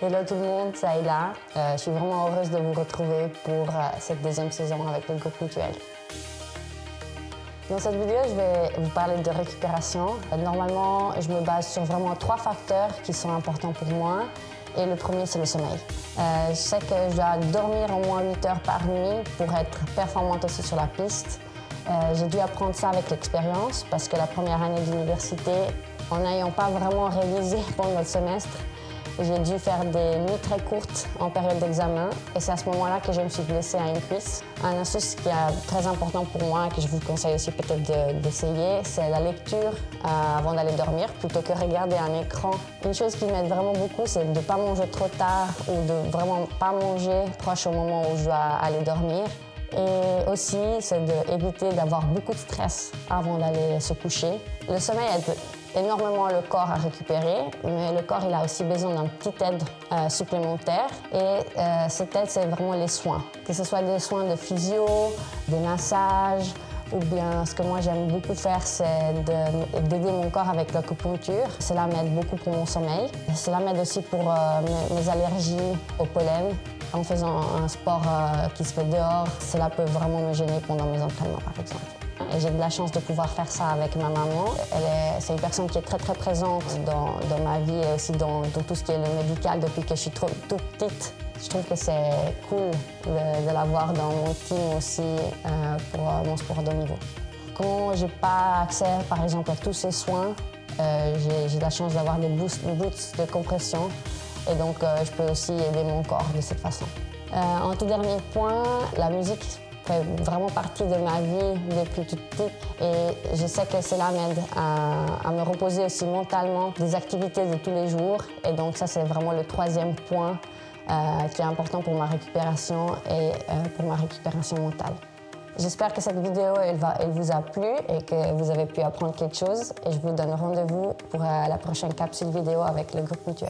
Hello tout le monde, c'est Ayla. Je suis vraiment heureuse de vous retrouver pour cette deuxième saison avec le groupe Mutuel. Dans cette vidéo, je vais vous parler de récupération. Normalement, je me base sur vraiment 3 facteurs qui sont importants pour moi. Et le premier, c'est le sommeil. Je sais que je dois dormir au moins 8 heures par nuit pour être performante aussi sur la piste. J'ai dû apprendre ça avec l'expérience parce que la première année d'université, en n'ayant pas vraiment révisé pendant le semestre, j'ai dû faire des nuits très courtes en période d'examen et c'est à ce moment-là que je me suis blessée à une cuisse. Un astuce qui est très important pour moi et que je vous conseille aussi peut-être d'essayer, c'est la lecture avant d'aller dormir plutôt que regarder un écran. Une chose qui m'aide vraiment beaucoup, c'est de ne pas manger trop tard ou de vraiment pas manger proche au moment où je dois aller dormir. Et aussi, c'est d'éviter d'avoir beaucoup de stress avant d'aller se coucher. Le sommeil aide énormément le corps à récupérer, mais le corps il a aussi besoin d'une petite aide supplémentaire. Et cette aide, c'est vraiment les soins. Que ce soit des soins de physio, des massages, ou bien ce que moi j'aime beaucoup faire, c'est d'aider mon corps avec l'acupuncture. Cela m'aide beaucoup pour mon sommeil. Cela m'aide aussi pour mes allergies au pollen. En faisant un sport qui se fait dehors, cela peut vraiment me gêner pendant mes entraînements, par exemple. Et j'ai de la chance de pouvoir faire ça avec ma maman. C'est une personne qui est très présente dans ma vie et aussi dans tout ce qui est le médical depuis que je suis toute petite. Je trouve que c'est cool de l'avoir dans mon team aussi pour mon sport de haut niveau. Quand j'ai pas accès, par exemple, à tous ces soins, j'ai de la chance d'avoir des boots de compression. Et donc, je peux aussi aider mon corps de cette façon. En tout dernier point, la musique fait vraiment partie de ma vie depuis toute petite. Et je sais que cela m'aide à me reposer aussi mentalement des activités de tous les jours. Et donc, ça, c'est vraiment le 3e point qui est important pour ma récupération et pour ma récupération mentale. J'espère que cette vidéo elle vous a plu et que vous avez pu apprendre quelque chose. Et je vous donne rendez-vous pour la prochaine capsule vidéo avec le groupe Mutuel.